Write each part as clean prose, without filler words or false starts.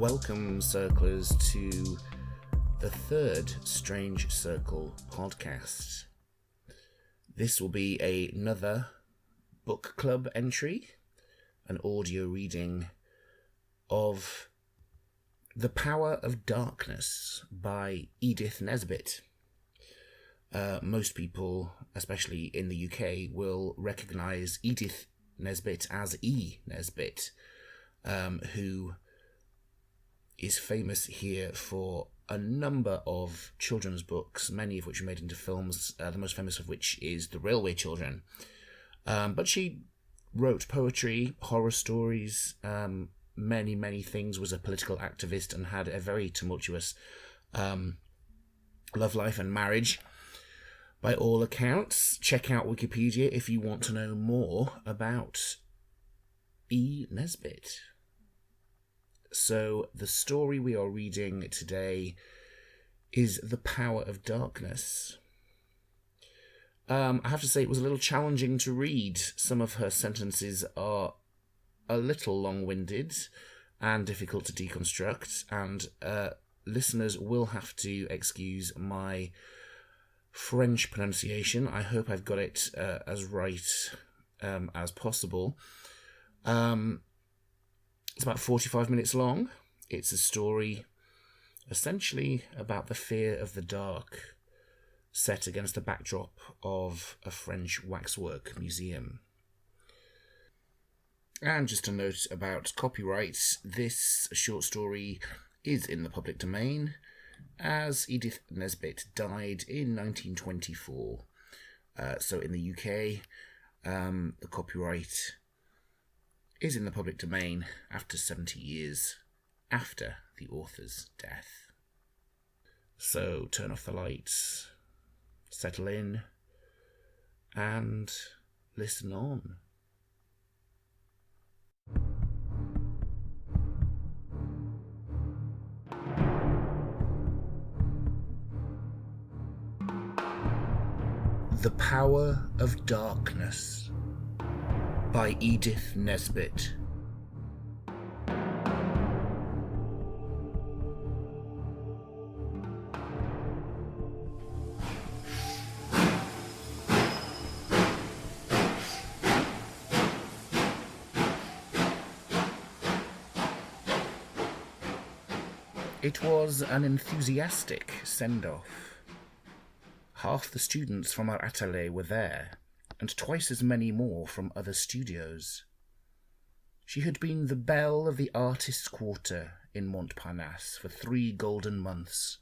Welcome, Circlers, to the third Strange Circle podcast. This will be another book club entry, an audio reading of The Power of Darkness by Edith Nesbit. Most people, especially in the UK, will recognise Edith Nesbit as E. Nesbit, who is famous here for a number of children's books, many of which were made into films, the most famous of which is The Railway Children. But she wrote poetry, horror stories, many things, was a political activist, and had a very tumultuous love life and marriage. By all accounts, check out Wikipedia if you want to know more about E. Nesbit. So, the story we are reading today is The Power of Darkness. I have to say it was a little challenging to read. Some of her sentences are a little long-winded and difficult to deconstruct, and listeners will have to excuse my French pronunciation. I hope I've got it as right as possible. It's about 45 minutes long. It's a story essentially about the fear of the dark, set against the backdrop of a French waxwork museum. And just a note about copyright, this short story is in the public domain, as Edith Nesbit died in 1924. So in the UK, the copyright is in the public domain after 70 years after the author's death. So turn off the lights, settle in, and listen on. The Power of Darkness by Edith Nesbit. It was an enthusiastic send-off. Half the students from our atelier were there, and twice as many more from other studios. She had been the belle of the artists' quarter in Montparnasse for 3 golden months.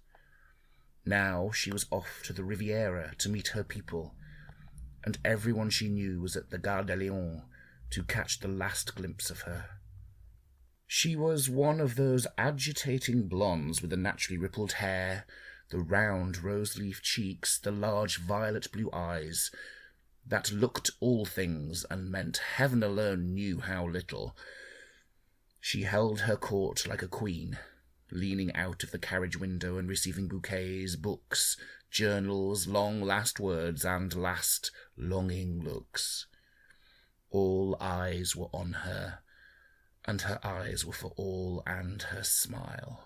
Now she was off to the Riviera to meet her people, and everyone she knew was at the Gare de Lyon to catch the last glimpse of her. She was one of those agitating blondes with the naturally rippled hair, the round rose-leaf cheeks, the large violet-blue eyes, that looked all things and meant heaven alone knew how little. She held her court like a queen, leaning out of the carriage window and receiving bouquets, books, journals, long last words, and last longing looks. All eyes were on her, and her eyes were for all, and her smile.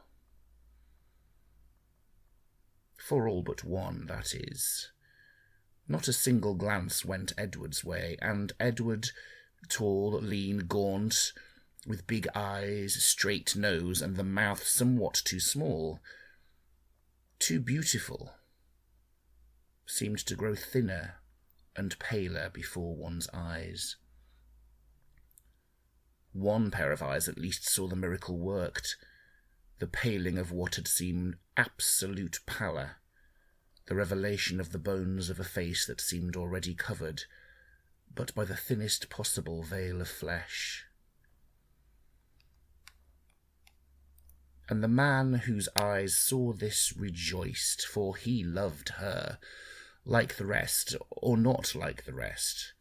For all but one, that is. Not a single glance went Edward's way, and Edward, tall, lean, gaunt, with big eyes, straight nose, and the mouth somewhat too small, too beautiful, seemed to grow thinner and paler before one's eyes. One pair of eyes at least saw the miracle worked, the paling of what had seemed absolute pallor, the revelation of the bones of a face that seemed already covered, but by the thinnest possible veil of flesh. And the man whose eyes saw this rejoiced, for he loved her, like the rest, or not like the rest.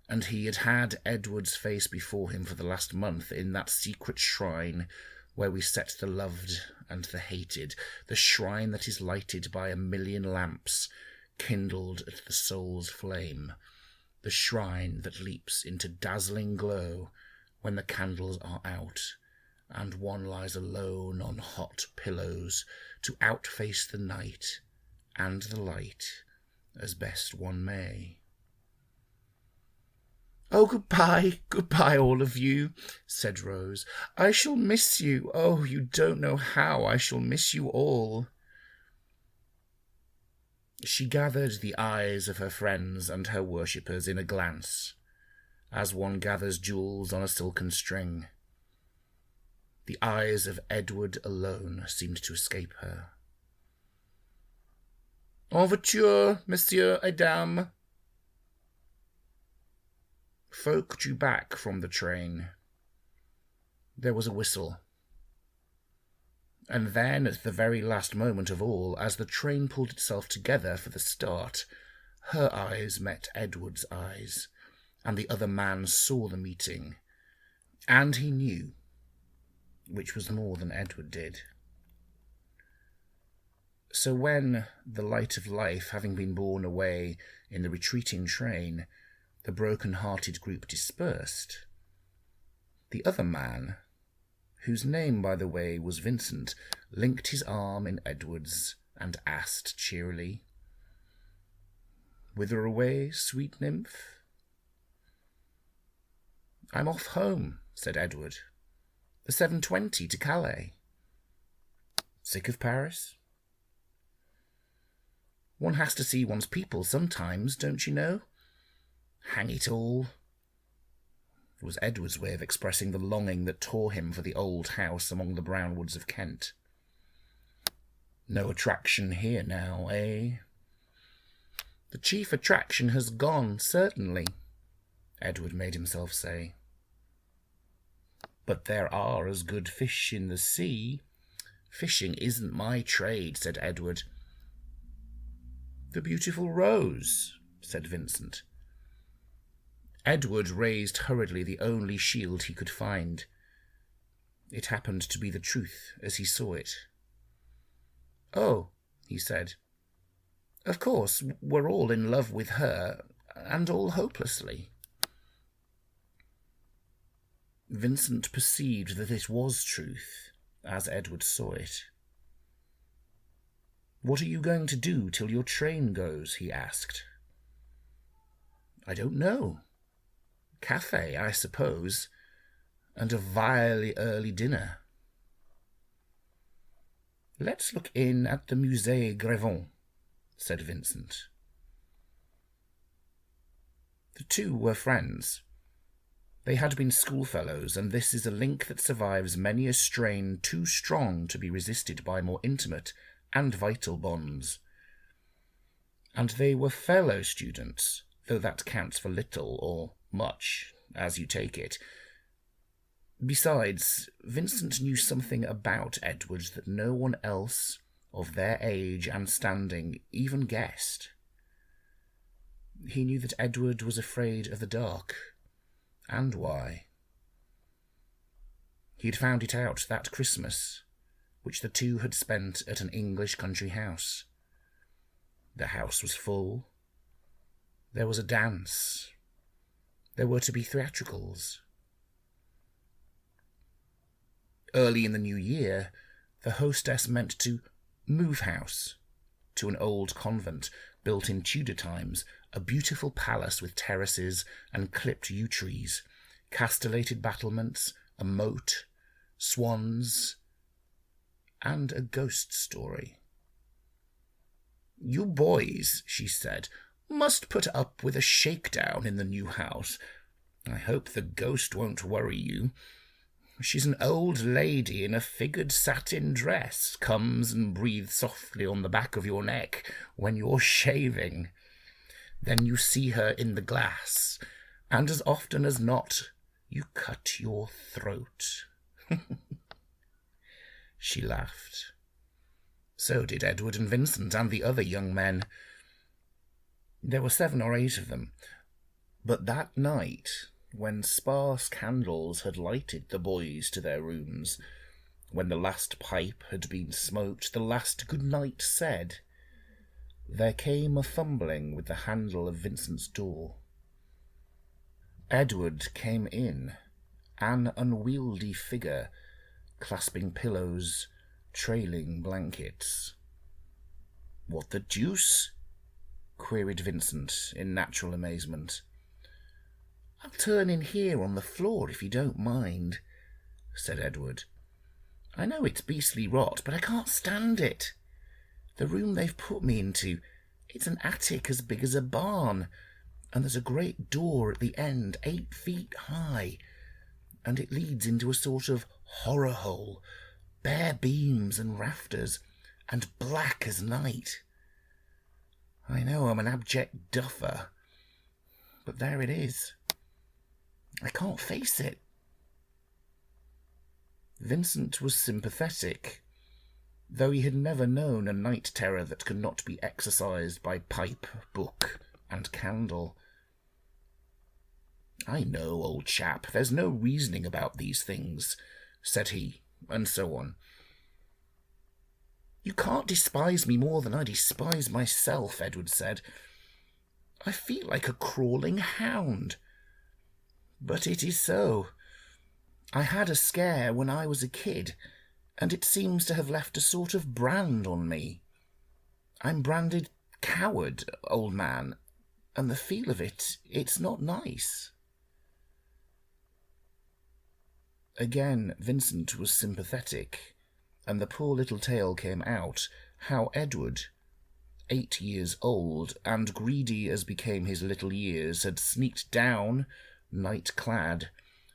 And he had had Edward's face before him for the last month in that secret shrine where we set the loved and the hated, the shrine that is lighted by 1,000,000 lamps, kindled at the soul's flame, the shrine that leaps into dazzling glow when the candles are out, and one lies alone on hot pillows to outface the night and the light as best one may. "Oh, goodbye, all of you," said Rose. "I shall miss you. Oh, you don't know how I shall miss you all." She gathered the eyes of her friends and her worshippers in a glance, as one gathers jewels on a silken string. The eyes of Edward alone seemed to escape her. "En voiture, messieurs et dames." Folk drew back from the train. There was a whistle. And then, at the very last moment of all, as the train pulled itself together for the start, her eyes met Edward's eyes, and the other man saw the meeting, and he knew, which was more than Edward did. So when, the light of life having been borne away in the retreating train, the broken-hearted group dispersed, the other man, whose name, by the way, was Vincent, linked his arm in Edward's and asked cheerily, "Whither away, sweet nymph?" "I'm off home," said Edward. "The 7:20 to Calais." "Sick of Paris?" "One has to see one's people sometimes, don't you know? Hang it all." It was Edward's way of expressing the longing that tore him for the old house among the brown woods of Kent. "No attraction here now, eh?" "The chief attraction has gone, certainly," Edward made himself say. "But there are as good fish in the sea." "Fishing isn't my trade," said Edward. "The beautiful Rose," said Vincent. Edward raised hurriedly the only shield he could find. It happened to be the truth as he saw it. "Oh," he said, "of course, we're all in love with her, and all hopelessly." Vincent perceived that it was truth, as Edward saw it. "What are you going to do till your train goes?" he asked. "I don't know. Cafe, I suppose, and a vilely early dinner." "Let's look in at the Musée Grevon," said Vincent. The two were friends. They had been schoolfellows, and this is a link that survives many a strain too strong to be resisted by more intimate and vital bonds. And they were fellow students, though that counts for little or much, as you take it. Besides, Vincent knew something about Edward that no one else of their age and standing even guessed. He knew that Edward was afraid of the dark, and why. He had found it out that Christmas, which the two had spent at an English country house. The house was full. There was a dance. There were to be theatricals. Early in the new year, the hostess meant to move house to an old convent built in Tudor times, a beautiful palace with terraces and clipped yew trees, castellated battlements, a moat, swans, and a ghost story. "You boys," she said, "must put up with a shakedown in the new house. I hope the ghost won't worry you. She's an old lady in a figured satin dress, comes and breathes softly on the back of your neck when you're shaving. Then you see her in the glass, and as often as not, you cut your throat." She laughed. So did Edward and Vincent and the other young men. There were 7 or 8 of them. But that night, when sparse candles had lighted the boys to their rooms, when the last pipe had been smoked, the last good night said, there came a fumbling with the handle of Vincent's door. Edward came in, an unwieldy figure, clasping pillows, trailing blankets. "What the deuce?" queried Vincent in natural amazement. "I'll turn in here on the floor if you don't mind," said Edward. "I know it's beastly rot, but I can't stand it. The room they've put me into, it's an attic as big as a barn, and there's a great door at the end, 8 feet high, and it leads into a sort of horror hole, bare beams and rafters, and black as night. I know I'm an abject duffer, but there it is. I can't face it." Vincent was sympathetic, though he had never known a night terror that could not be exorcised by pipe, book, and candle. "I know, old chap, there's no reasoning about these things," said he, and so on. "You can't despise me more than I despise myself," Edward said. "I feel like a crawling hound. But it is so. I had a scare when I was a kid, and it seems to have left a sort of brand on me. I'm branded coward, old man, and the feel of it, it's not nice." Again, Vincent was sympathetic, and the poor little tale came out how Edward, 8 years old, and greedy as became his little years, had sneaked down, night-clad,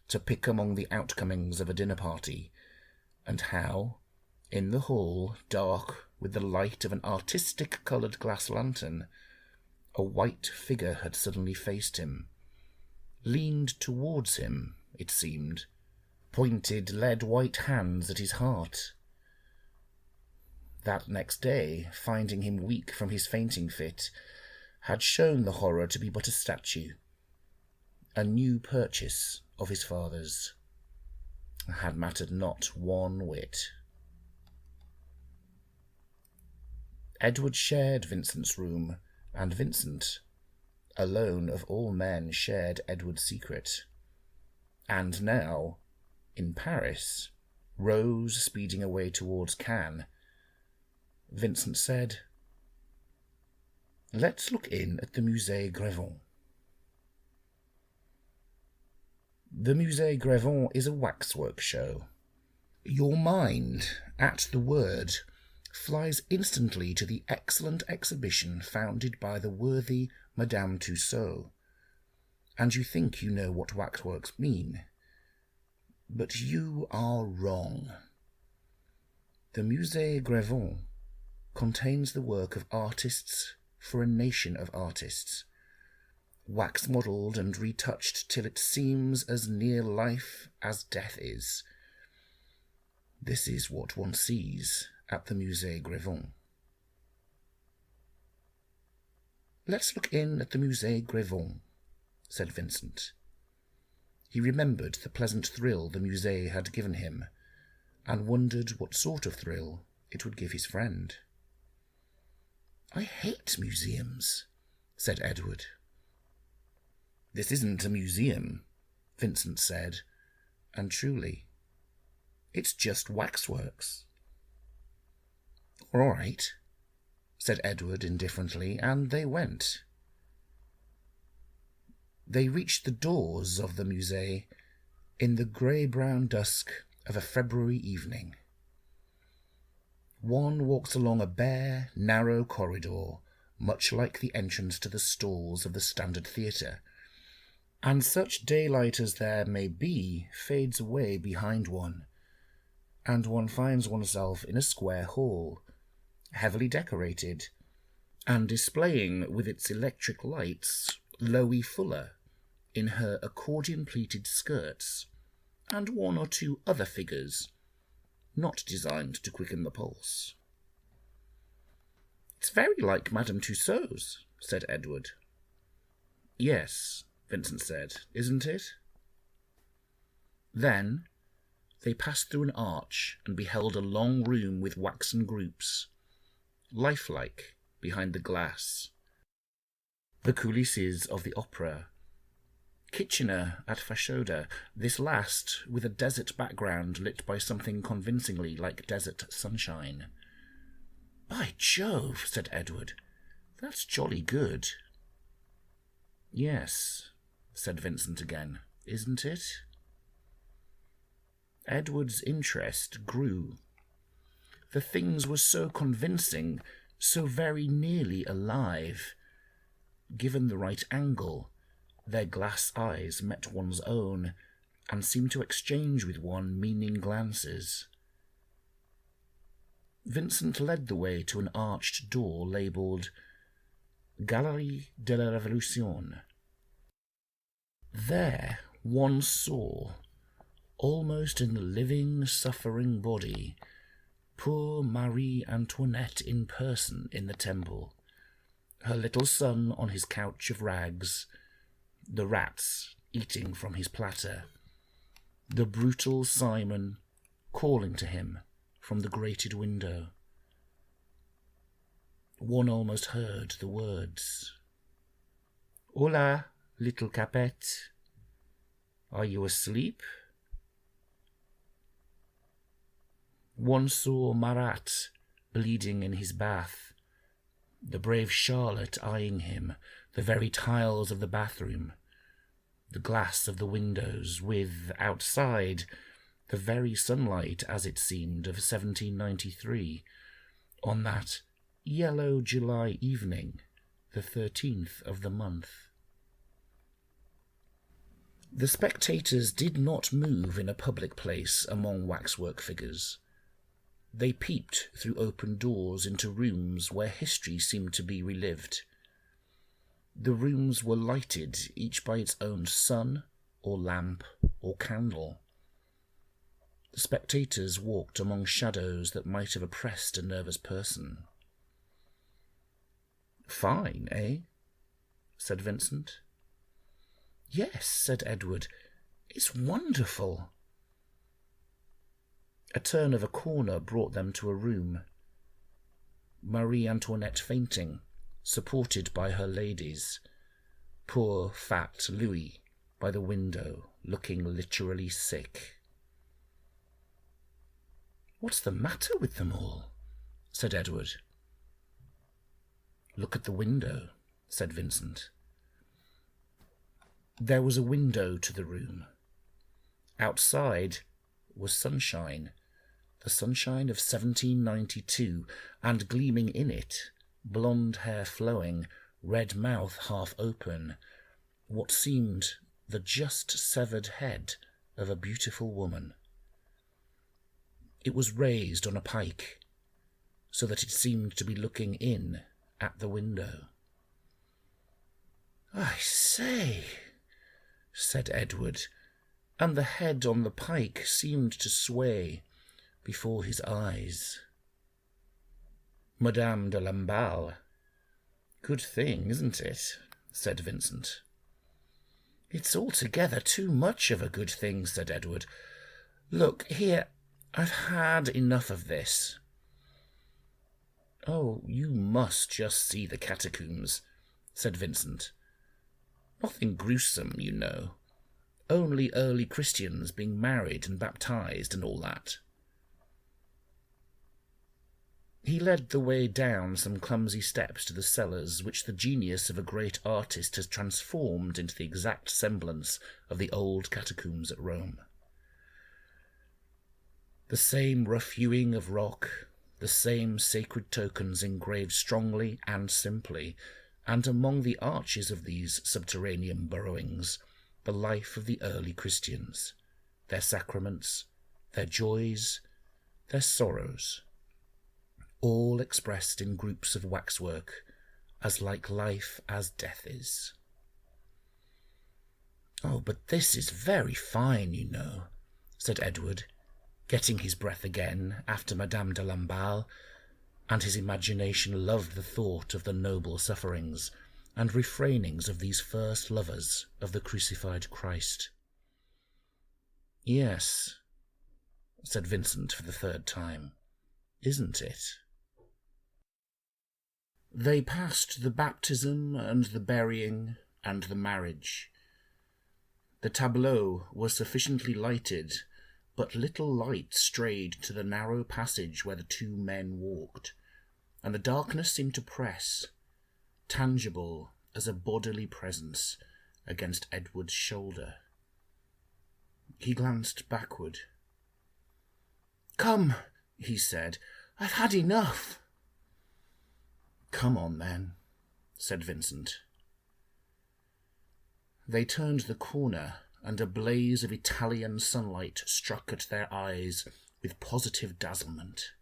to pick among the outcomings of a dinner party, and how, in the hall, dark with the light of an artistic-coloured glass lantern, a white figure had suddenly faced him, leaned towards him, it seemed, pointed lead-white hands at his heart. That next day, finding him weak from his fainting fit, had shown the horror to be but a statue, a new purchase of his father's, had mattered not one whit. Edward shared Vincent's room, and Vincent, alone of all men, shared Edward's secret. And now, in Paris, Rose speeding away towards Cannes, Vincent said, "Let's look in at the Musée Grevon." The Musée Grevon is a waxwork show. Your mind, at the word, flies instantly to the excellent exhibition founded by the worthy Madame Tussaud, and you think you know what waxworks mean. But you are wrong. The Musée Grevon contains the work of artists for a nation of artists, wax-modelled and retouched till it seems as near life as death is. This is what one sees at the Musée Grevon. "Let's look in at the Musée Grevon," said Vincent. He remembered the pleasant thrill the Musée had given him, and wondered what sort of thrill it would give his friend. "I hate museums," said Edward. "This isn't a museum," Vincent said, and truly, it's just waxworks. "All right," said Edward indifferently, and they went. They reached the doors of the Musée in the grey-brown dusk of a February evening. One walks along a bare, narrow corridor, much like the entrance to the stalls of the Standard Theatre, and such daylight as there may be fades away behind one, and one finds oneself in a square hall, heavily decorated, and displaying with its electric lights Loie Fuller in her accordion-pleated skirts, and one or two other figures not designed to quicken the pulse. "It's very like Madame Tussaud's," said Edward. "Yes," Vincent said, "isn't it?" Then they passed through an arch and beheld a long room with waxen groups, lifelike behind the glass, the coulisses of the opera, Kitchener at Fashoda, this last with a desert background lit by something convincingly like desert sunshine. "By Jove," said Edward, "that's jolly good." "Yes," said Vincent again, "isn't it?" Edward's interest grew. The things were so convincing, so very nearly alive. Given the right angle, their glass eyes met one's own and seemed to exchange with one meaning glances. Vincent led the way to an arched door labelled Galerie de la Révolution. There one saw, almost in the living, suffering body, poor Marie Antoinette in person in the temple, her little son on his couch of rags, the rats eating from his platter, the brutal Simon calling to him from the grated window. One almost heard the words, "Hola, little Capet. Are you asleep?" One saw Marat bleeding in his bath, the brave Charlotte eyeing him, the very tiles of the bathroom, the glass of the windows, with, outside, the very sunlight, as it seemed, of 1793, on that yellow July evening, the 13th of the month. The spectators did not move in a public place among waxwork figures. They peeped through open doors into rooms where history seemed to be relived. The rooms were lighted, each by its own sun, or lamp, or candle. The spectators walked among shadows that might have oppressed a nervous person. "Fine, eh?" said Vincent. "Yes," said Edward. "It's wonderful." A turn of a corner brought them to a room. Marie Antoinette fainting, supported by her ladies. Poor fat Louis by the window, looking literally sick. "What's the matter with them all?" said Edward. "Look at the window," said Vincent. There was a window to the room. Outside was sunshine, the sunshine of 1792, and gleaming in it, blonde hair flowing, red mouth half open, what seemed the just severed head of a beautiful woman. It was raised on a pike, so that it seemed to be looking in at the window. "I say," said Edward, and the head on the pike seemed to sway before his eyes. "Madame de Lamballe." "Good thing, isn't it?" said Vincent. "It's altogether too much of a good thing," said Edward. "Look, here, I've had enough of this." "Oh, you must just see the catacombs," said Vincent. "Nothing gruesome, you know. Only early Christians being married and baptized and all that." He led the way down some clumsy steps to the cellars which the genius of a great artist has transformed into the exact semblance of the old catacombs at Rome. The same rough hewing of rock, the same sacred tokens engraved strongly and simply, and among the arches of these subterranean burrowings, the life of the early Christians, their sacraments, their joys, their sorrows, all expressed in groups of waxwork, as like life as death is. "Oh, but this is very fine, you know," said Edward, getting his breath again after Madame de Lamballe, and his imagination loved the thought of the noble sufferings and refrainings of these first lovers of the crucified Christ. "Yes," said Vincent for the third time, "isn't it?" They passed the baptism and the burying and the marriage. The tableau was sufficiently lighted, but little light strayed to the narrow passage where the two men walked, and the darkness seemed to press, tangible as a bodily presence, against Edward's shoulder. He glanced backward. "Come," he said, "I've had enough." "Come on, then," said Vincent. They turned the corner, and a blaze of Italian sunlight struck at their eyes with positive dazzlement.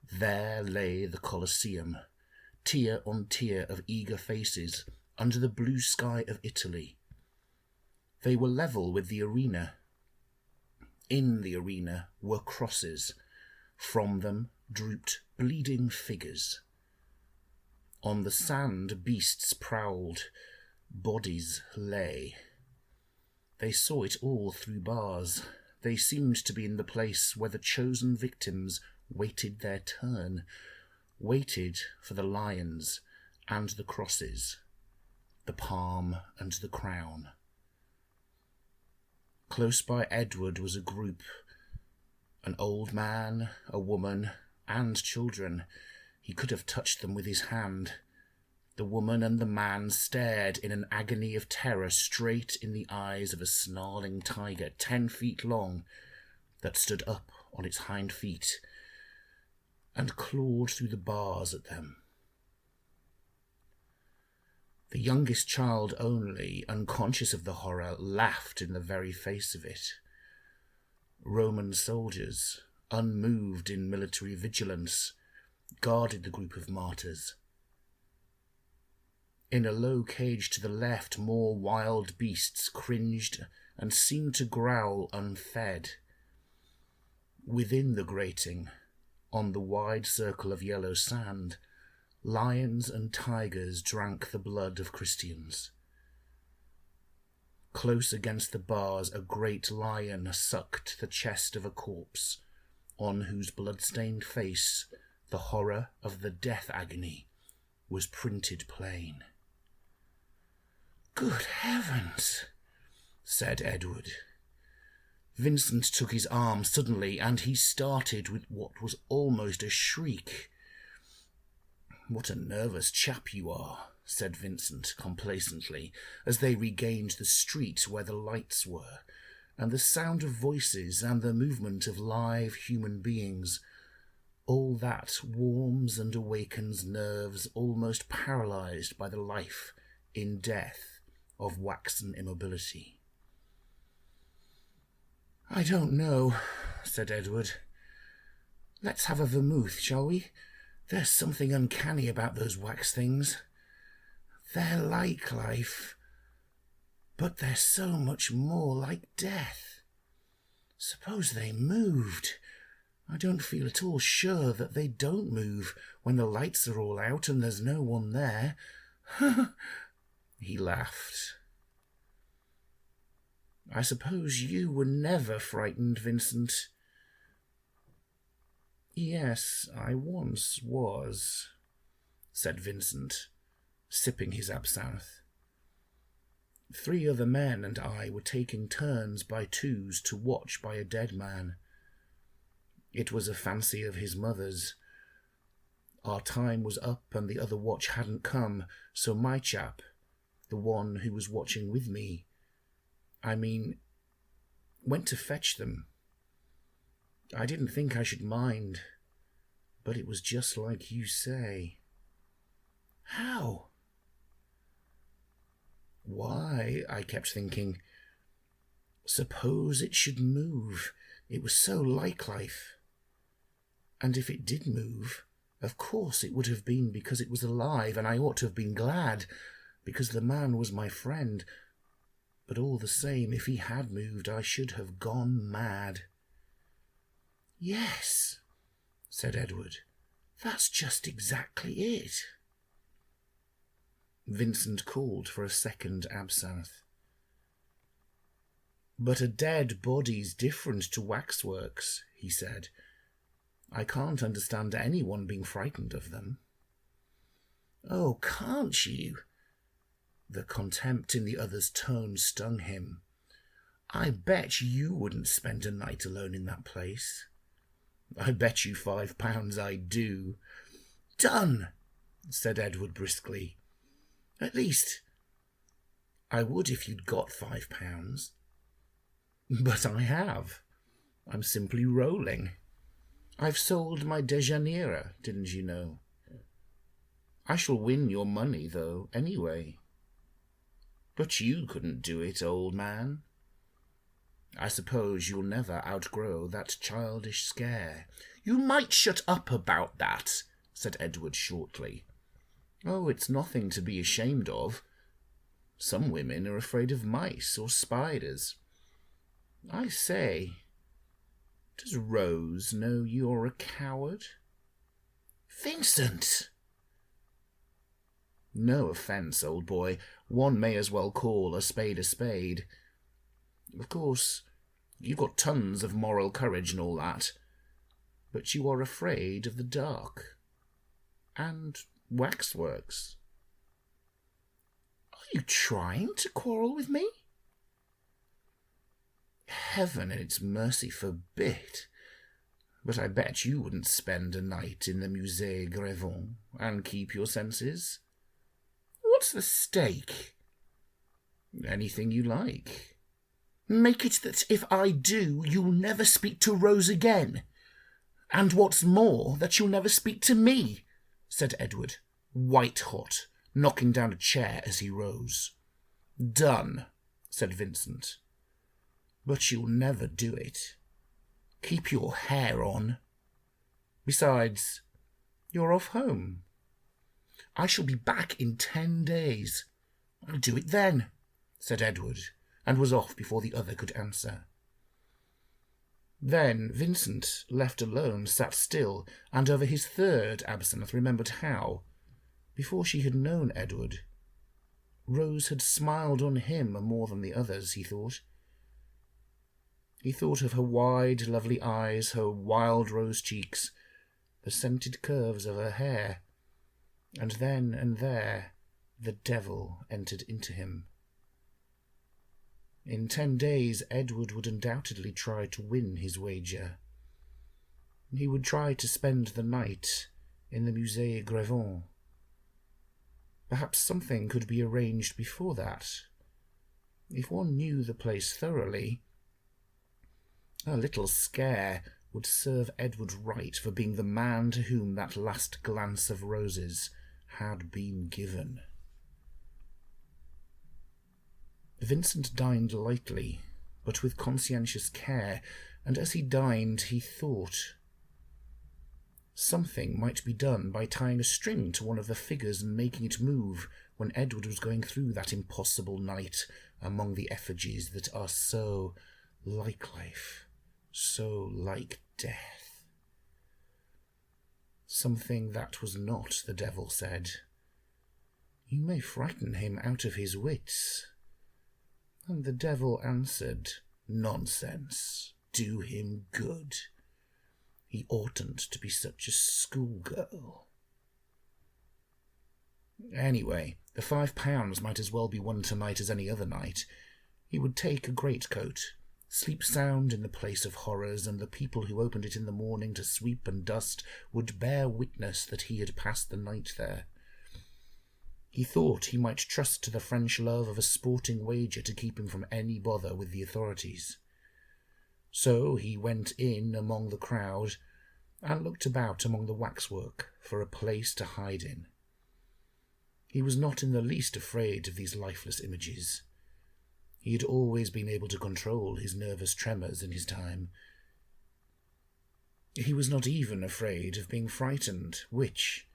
There lay the Colosseum, tier on tier of eager faces, under the blue sky of Italy. They were level with the arena. In the arena were crosses. From them drooped bleeding figures. On the sand beasts prowled, bodies lay. They saw it all through bars. They seemed to be in the place where the chosen victims waited their turn, waited for the lions and the crosses, the palm and the crown. Close by Edward was a group, an old man, a woman, and children. He could have touched them with his hand. The woman and the man stared in an agony of terror straight in the eyes of a snarling tiger 10 feet long that stood up on its hind feet and clawed through the bars at them. The youngest child only, unconscious of the horror, laughed in the very face of it. Roman soldiers, unmoved in military vigilance, guarded the group of martyrs. In a low cage to the left, more wild beasts cringed and seemed to growl unfed. Within the grating, on the wide circle of yellow sand, lions and tigers drank the blood of Christians. Close against the bars, a great lion sucked the chest of a corpse, on whose blood-stained face the horror of the death agony was printed plain. "Good heavens," said Edward. Vincent took his arm suddenly, and he started with what was almost a shriek. "What a nervous chap you are," said Vincent complacently, as they regained the street where the lights were, and the sound of voices and the movement of live human beings. All that warms and awakens nerves almost paralyzed by the life in death of waxen immobility. "I don't know," said Edward. "Let's have a vermouth, shall we? There's something uncanny about those wax things. They're like life, but they're so much more like death. Suppose they moved. I don't feel at all sure that they don't move when the lights are all out and there's no one there." He laughed. "I suppose you were never frightened, Vincent?" "Yes, I once was," said Vincent, sipping his absinthe. 3 other men and I were taking turns by twos to watch by a dead man. It was a fancy of his mother's. Our time was up and the other watch hadn't come, so my chap, the one who was watching with me, went to fetch them. I didn't think I should mind, but it was just like you say." "How?" "Why," I kept thinking, suppose it should move. It was so like life. And if it did move, of course it would have been because it was alive, and I ought to have been glad, because the man was my friend. But all the same, if he had moved, I should have gone mad." "Yes," said Edward, "that's just exactly it." Vincent called for a second absinthe. "But a dead body's different to waxworks," he said. "I can't understand anyone being frightened of them." "Oh, can't you?" The contempt in the other's tone stung him. I bet you wouldn't spend a night alone in that place. I bet you £5 I do. Done, said Edward briskly. At least, I would if you'd got £5. But I have. I'm simply rolling. I've sold my Dejanira, didn't you know? I shall win your money, though, anyway. But you couldn't do it, old man. I suppose you'll never outgrow that childish scare. You might shut up about that, said Edward shortly. Oh, it's nothing to be ashamed of. Some women are afraid of mice or spiders. I say, does Rose know you're a coward? Vincent! No offence, old boy. One may as well call a spade a spade. Of course, you've got tons of moral courage and all that, but you are afraid of the dark. And waxworks. Are you trying to quarrel with me? Heaven and its mercy forbid. But I bet you wouldn't spend a night in the Musée Grevon and keep your senses. What's the stake? Anything you like. Make it that if I do, you'll never speak to Rose again. And what's more, that you'll never speak to me, said Edward, white-hot, knocking down a chair as he rose. Done, said Vincent. But you'll never do it. Keep your hair on. Besides, you're off home. I shall be back in 10 days. I'll do it then, said Edward, and was off before the other could answer. Then Vincent, left alone, sat still, and over his third absinthe remembered how, before she had known Edward, Rose had smiled on him more than the others, he thought. He thought of her wide, lovely eyes, her wild rose cheeks, the scented curves of her hair, and then and there the devil entered into him. In 10 days Edward would undoubtedly try to win his wager. He would try to spend the night in the Musée Grevon. Perhaps something could be arranged before that. If one knew the place thoroughly, a little scare would serve Edward right for being the man to whom that last glance of roses had been given. Vincent dined lightly, but with conscientious care, and as he dined he thought. Something might be done by tying a string to one of the figures and making it move when Edward was going through that impossible night among the effigies that are so like life, so like death. Something that was not, the devil said. You may frighten him out of his wits. And the devil answered, Nonsense, do him good. He oughtn't to be such a schoolgirl. Anyway, the £5 might as well be won tonight as any other night. He would take a greatcoat, sleep sound in the place of horrors, and the people who opened it in the morning to sweep and dust would bear witness that he had passed the night there. He thought he might trust to the French love of a sporting wager to keep him from any bother with the authorities. So he went in among the crowd and looked about among the waxwork for a place to hide in. He was not in the least afraid of these lifeless images. He had always been able to control his nervous tremors in his time. He was not even afraid of being frightened, which,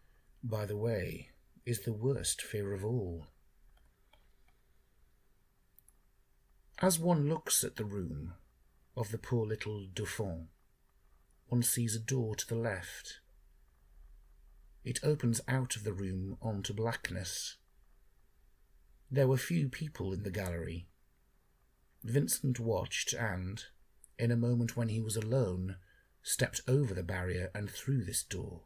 by the way, is the worst fear of all. As one looks at the room of the poor little Dauphin, one sees a door to the left. It opens out of the room onto blackness. There were few people in the gallery. Vincent watched and, in a moment when he was alone, stepped over the barrier and through this door.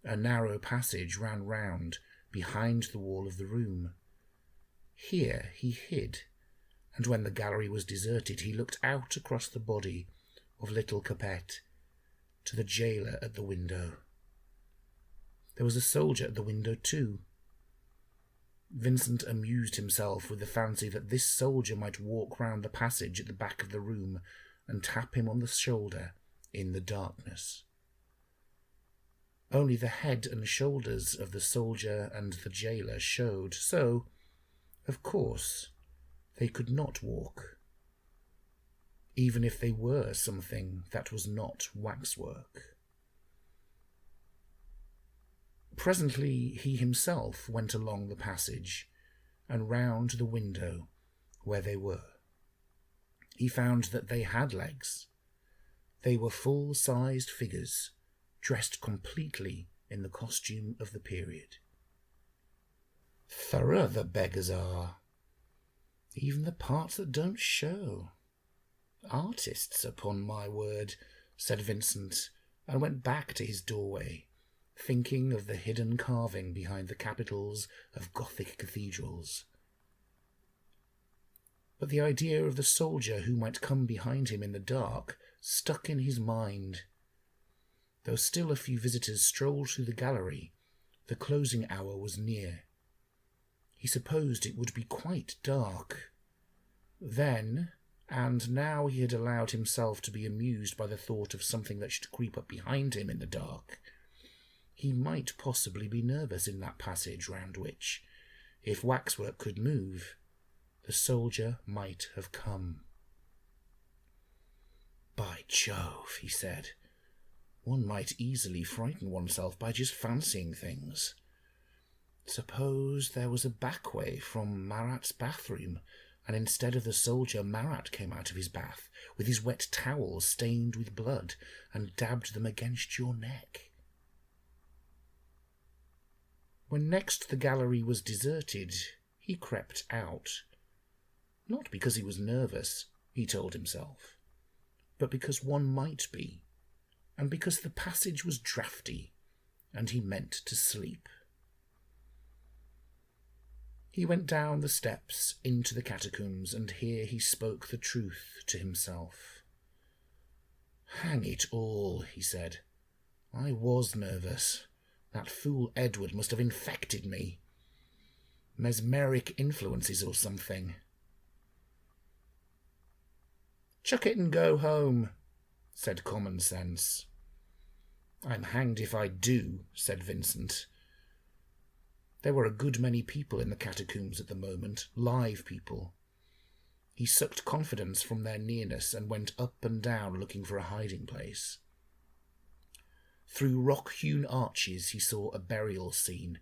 A narrow passage ran round behind the wall of the room. Here he hid, and when the gallery was deserted he looked out across the body of little Capet to the jailer at the window. There was a soldier at the window too. Vincent amused himself with the fancy that this soldier might walk round the passage at the back of the room and tap him on the shoulder in the darkness. Only the head and shoulders of the soldier and the jailer showed, so, of course, they could not walk, even if they were something that was not waxwork. Presently he himself went along the passage and round the window where they were. He found that they had legs. They were full-sized figures, dressed completely in the costume of the period. Thorough the beggars are. Even the parts that don't show. Artists, upon my word, said Vincent, and went back to his doorway, thinking of the hidden carving behind the capitals of Gothic cathedrals. But the idea of the soldier who might come behind him in the dark stuck in his mind. Though still a few visitors strolled through the gallery, the closing hour was near. He supposed it would be quite dark. Then, and now he had allowed himself to be amused by the thought of something that should creep up behind him in the dark, he might possibly be nervous in that passage round which, if waxwork could move, the soldier might have come. By Jove, he said, one might easily frighten oneself by just fancying things. Suppose there was a back way from Marat's bathroom, and instead of the soldier, Marat came out of his bath, with his wet towels stained with blood, and dabbed them against your neck. When next the gallery was deserted, he crept out. Not because he was nervous, he told himself, but because one might be, and because the passage was draughty, and he meant to sleep. He went down the steps into the catacombs, and here he spoke the truth to himself. Hang it all, he said. I was nervous. That fool Edward must have infected me. Mesmeric influences or something. Chuck it and go home, said common sense. I'm hanged if I do, said Vincent. There were a good many people in the catacombs at the moment, live people. He sucked confidence from their nearness and went up and down looking for a hiding place. Through rock-hewn arches he saw a burial scene,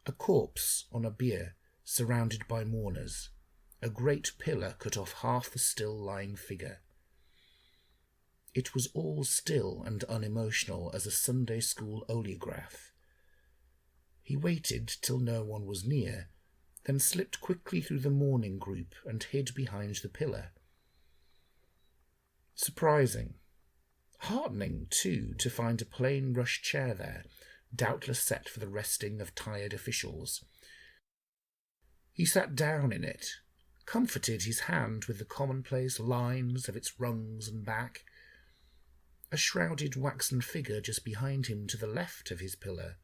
a corpse on a bier surrounded by mourners. A great pillar cut off half the still-lying figure. It was all still and unemotional as a Sunday school oleograph. He waited till no one was near, then slipped quickly through the mourning group and hid behind the pillar. Surprising. Heartening, too, to find a plain rush chair there, doubtless set for the resting of tired officials. He sat down in it, comforted his hand with the commonplace lines of its rungs and back. A shrouded waxen figure just behind him to the left of his pillar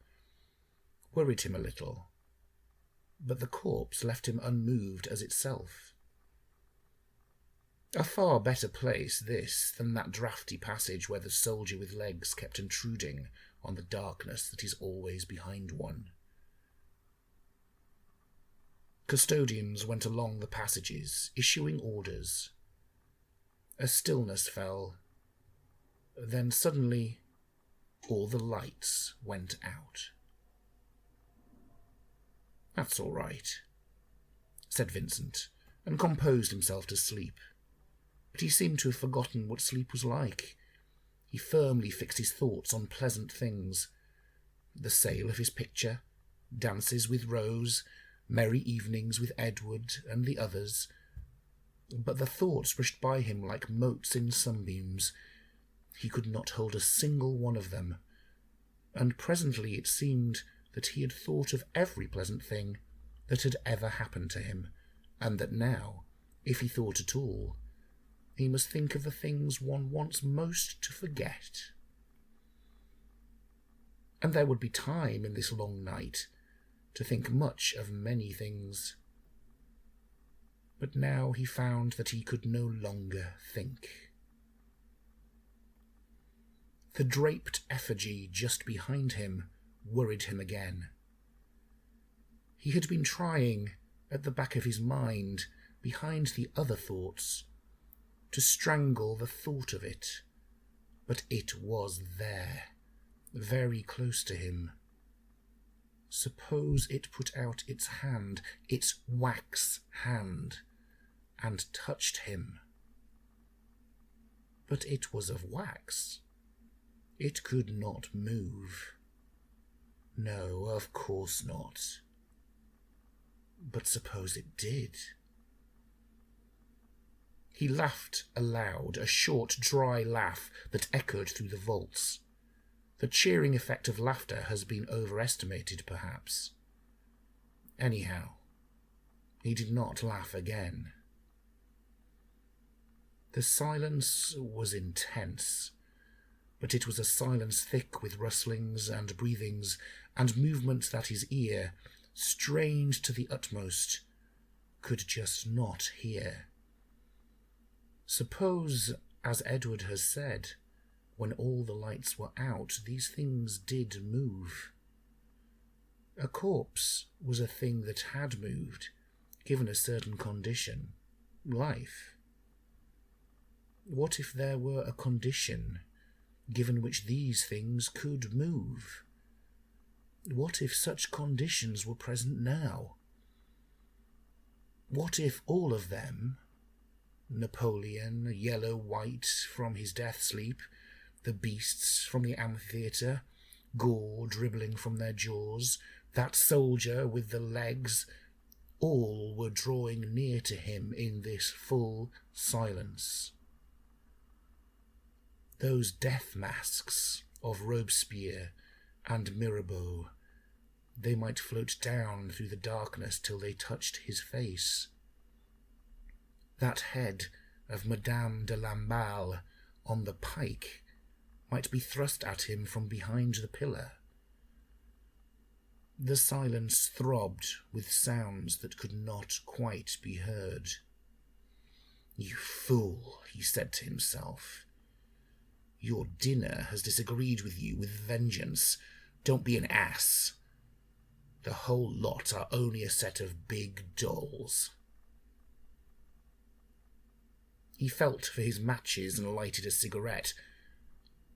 worried him a little, but the corpse left him unmoved as itself. A far better place, this, than that draughty passage where the soldier with legs kept intruding on the darkness that is always behind one. Custodians went along the passages, issuing orders. A stillness fell. Then suddenly all the lights went out. That's all right, said Vincent, and composed himself to sleep. But he seemed to have forgotten what sleep was like. He firmly fixed his thoughts on pleasant things. The sale of his picture, dances with Rose, merry evenings with Edward and the others. But the thoughts rushed by him like motes in sunbeams. He could not hold a single one of them, and presently it seemed that he had thought of every pleasant thing that had ever happened to him, and that now, If he thought at all, he must think of the things one wants most to forget. And there would be time in this long night to think much of many things. But now he found that he could no longer think. The draped effigy just behind him worried him again. He had been trying, at the back of his mind, behind the other thoughts, to strangle the thought of it, but it was there, very close to him. Suppose it put out its hand, its wax hand, and touched him. But it was of wax. It could not move. No, of course not. But suppose it did? He laughed aloud, a short, dry laugh that echoed through the vaults. The cheering effect of laughter has been overestimated, perhaps. Anyhow, he did not laugh again. The silence was intense, but it was a silence thick with rustlings and breathings and movements that his ear, strained to the utmost, could just not hear. Suppose, as Edward has said, when all the lights were out, these things did move. A corpse was a thing that had moved, given a certain condition, life. What if there were a condition given which these things could move? What if such conditions were present now? What if all of them, Napoleon, yellow-white from his death sleep, the beasts from the amphitheatre, gore dribbling from their jaws, that soldier with the legs, all were drawing near to him in this full silence? Those death masks of Robespierre and Mirabeau, they might float down through the darkness till they touched his face. That head of Madame de Lamballe on the pike might be thrust at him from behind the pillar. The silence throbbed with sounds that could not quite be heard. "You fool," he said to himself. "Your dinner has disagreed with you with vengeance. Don't be an ass. The whole lot are only a set of big dolls." He felt for his matches and lighted a cigarette.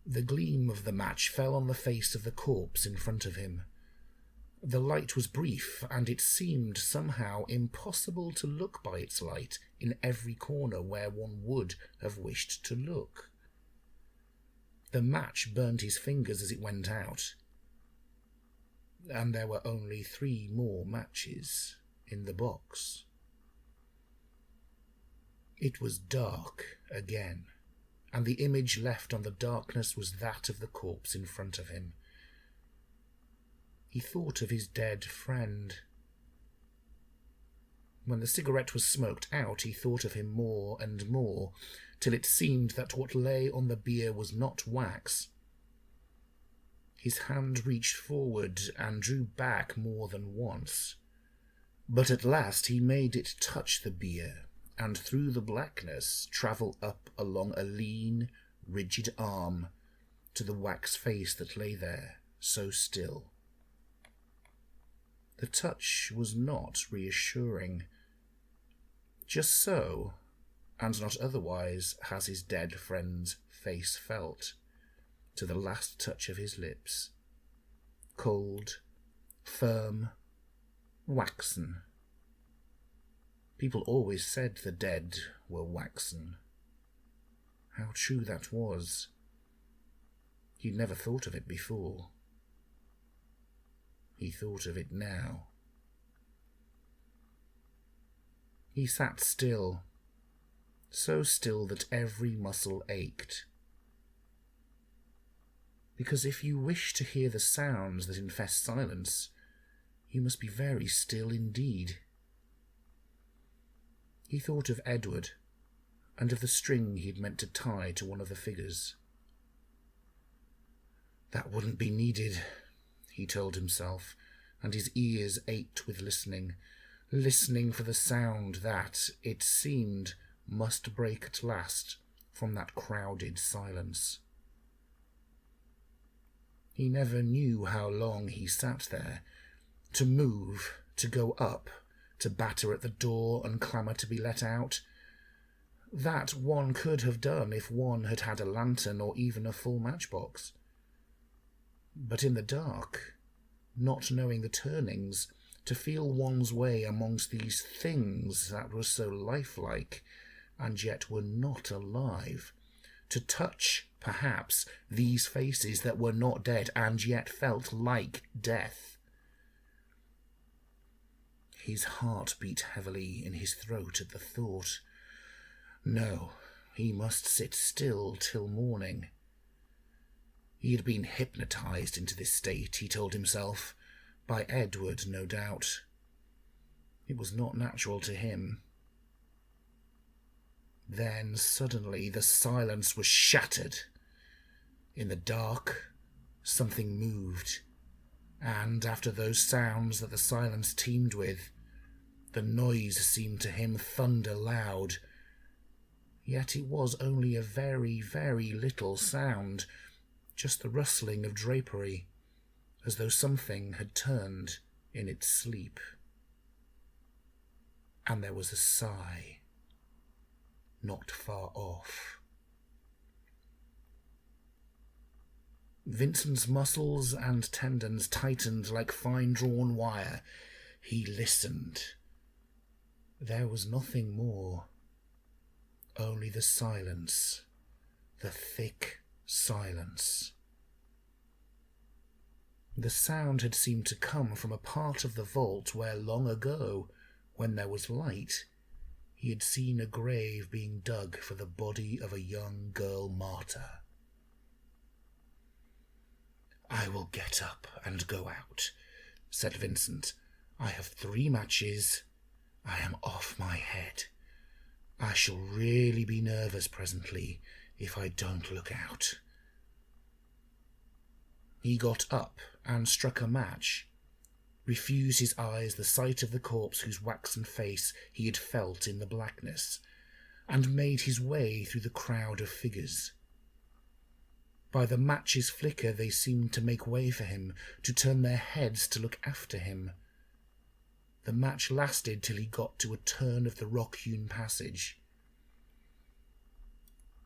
The gleam of the match fell on the face of the corpse in front of him. The light was brief, and it seemed somehow impossible to look by its light in every corner where one would have wished to look. The match burned his fingers as it went out, and there were only 3 more matches in the box. It was dark again, and the image left on the darkness was that of the corpse in front of him. He thought of his dead friend. When the cigarette was smoked out, he thought of him more and more, till it seemed that what lay on the bier was not wax. His hand reached forward and drew back more than once, but at last he made it touch the bier, and through the blackness travel up along a lean, rigid arm to the wax face that lay there, so still. The touch was not reassuring. Just so, and not otherwise, has his dead friend's face felt, to the last touch of his lips. Cold, firm, waxen. People always said the dead were waxen. How true that was. He'd never thought of it before. He thought of it now. He sat still, so still that every muscle ached. Because if you wish to hear the sounds that infest silence, you must be very still indeed. He thought of Edward, and of the string he'd meant to tie to one of the figures. That wouldn't be needed, he told himself, and his ears ached with listening for the sound that, it seemed, must break at last from that crowded silence. He never knew how long he sat there, to move, to go up, to batter at the door and clamour to be let out. That one could have done if one had had a lantern or even a full matchbox. But in the dark, not knowing the turnings, to feel one's way amongst these things that were so lifelike and yet were not alive, to touch, perhaps, these faces that were not dead and yet felt like death. His heart beat heavily in his throat at the thought. No, he must sit still till morning. He had been hypnotized into this state, he told himself, by Edward, no doubt. It was not natural to him. Then, suddenly, the silence was shattered. In the dark, something moved, and after those sounds that the silence teemed with, the noise seemed to him thunder loud. Yet it was only a very, very little sound, just the rustling of drapery, as though something had turned in its sleep. And there was a sigh, not far off. Vincent's muscles and tendons tightened like fine-drawn wire. He listened. There was nothing more. Only the silence, the thick silence. The sound had seemed to come from a part of the vault where long ago, when there was light, he had seen a grave being dug for the body of a young girl martyr. "I will get up and go out," said Vincent. "I have 3 matches. I am off my head. I shall really be nervous presently if I don't look out." He got up and struck a match, refused his eyes the sight of the corpse whose waxen face he had felt in the blackness, and made his way through the crowd of figures. By the match's flicker they seemed to make way for him, to turn their heads to look after him. The match lasted till he got to a turn of the rock-hewn passage.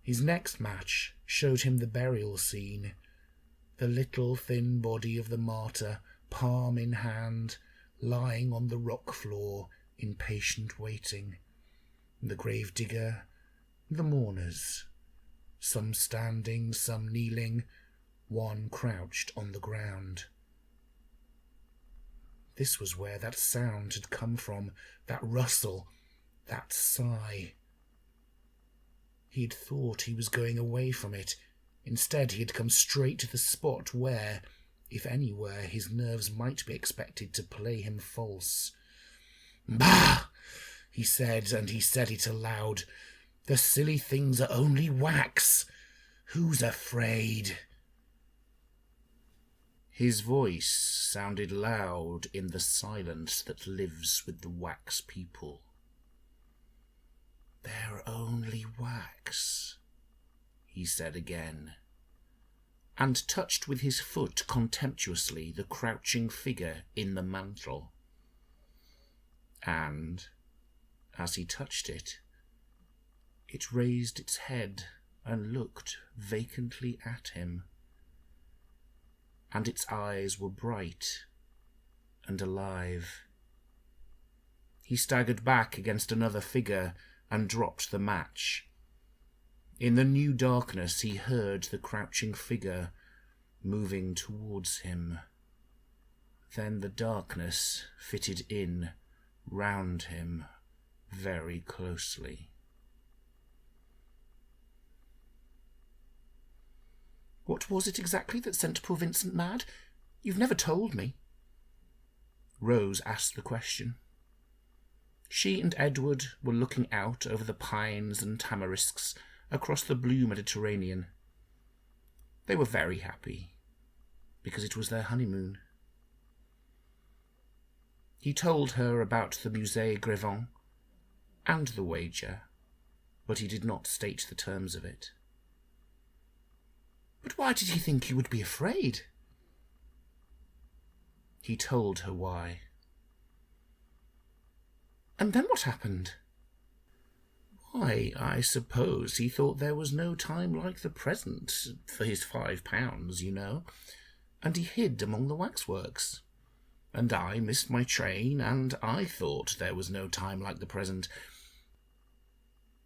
His next match showed him the burial scene, the little thin body of the martyr, palm in hand, lying on the rock floor in patient waiting, the gravedigger, the mourners, some standing, some kneeling, one crouched on the ground. This was where that sound had come from, that rustle, that sigh. He had thought he was going away from it. Instead, he had come straight to the spot where, if anywhere, his nerves might be expected to play him false. "Bah!" he said, and he said it aloud. "The silly things are only wax. Who's afraid?" His voice sounded loud in the silence that lives with the wax people. "They're only wax," he said again, and touched with his foot contemptuously the crouching figure in the mantle. And, as he touched it, it raised its head and looked vacantly at him, and its eyes were bright and alive. He staggered back against another figure and dropped the match. In the new darkness he heard the crouching figure moving towards him. Then the darkness fitted in round him very closely. "What was it exactly that sent poor Vincent mad? You've never told me." Rose asked the question. She and Edward were looking out over the pines and tamarisks across the blue Mediterranean. They were very happy, because it was their honeymoon. He told her about the Musée Grévin and the wager, but he did not state the terms of it. But why did he think you would be afraid? He told her why. And then what happened? Why, I suppose he thought there was no time like the present for his £5, you know, and he hid among the waxworks. And I missed my train, and I thought there was no time like the present.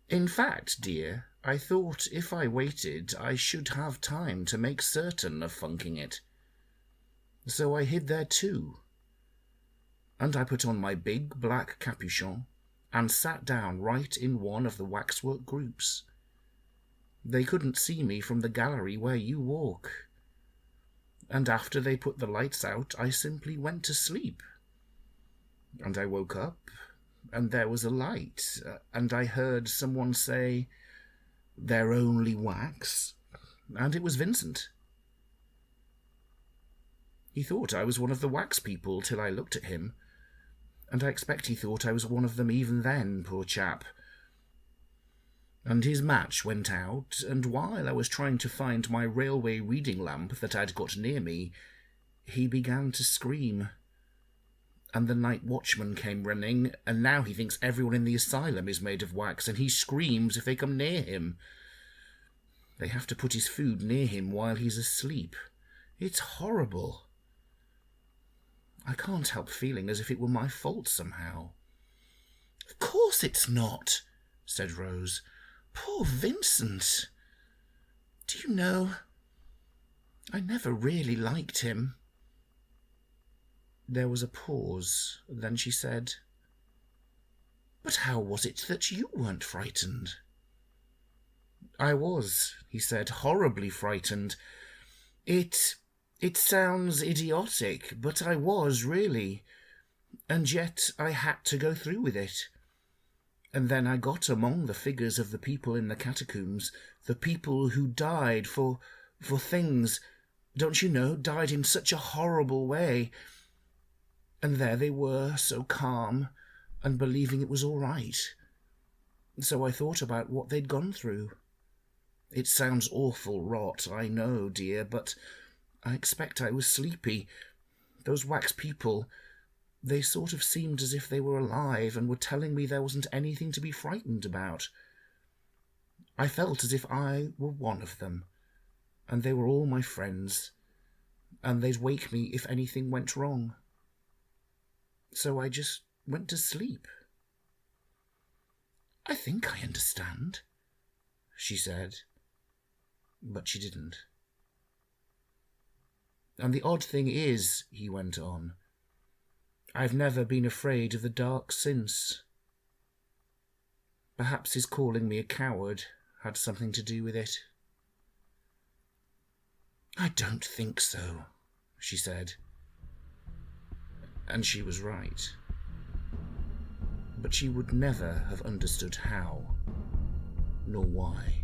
In fact, dear, I thought if I waited I should have time to make certain of funking it. So I hid there too. And I put on my big black capuchon and sat down right in one of the waxwork groups. They couldn't see me from the gallery where you walk. And after they put the lights out, I simply went to sleep. And I woke up, and there was a light, and I heard someone say, "They're only wax," and it was Vincent. He thought I was one of the wax people till I looked at him, and I expect he thought I was one of them even then, poor chap. And his match went out, and while I was trying to find my railway reading lamp that I'd got near me, he began to scream. And the night watchman came running, and now he thinks everyone in the asylum is made of wax, and he screams if they come near him. They have to put his food near him while he's asleep. It's horrible. I can't help feeling as if it were my fault somehow. "Of course it's not," said Rose. "Poor Vincent. Do you know, I never really liked him." There was a pause, then she said, "But how was it that you weren't frightened?" "I was," he said, "horribly frightened. It sounds idiotic, but I was, really. And yet I had to go through with it. And then I got among the figures of the people in the catacombs, the people who died for things, don't you know, died in such a horrible way. And there they were, so calm, and believing it was all right. So I thought about what they'd gone through. It sounds awful rot, I know, dear, but I expect I was sleepy. Those wax people, they sort of seemed as if they were alive and were telling me there wasn't anything to be frightened about. I felt as if I were one of them, and they were all my friends, and they'd wake me if anything went wrong. So I just went to sleep." "I think I understand," she said, but she didn't. "And the odd thing is," he went on, "I've never been afraid of the dark since. Perhaps his calling me a coward had something to do with it." "I don't think so," she said. And she was right. But she would never have understood how, nor why.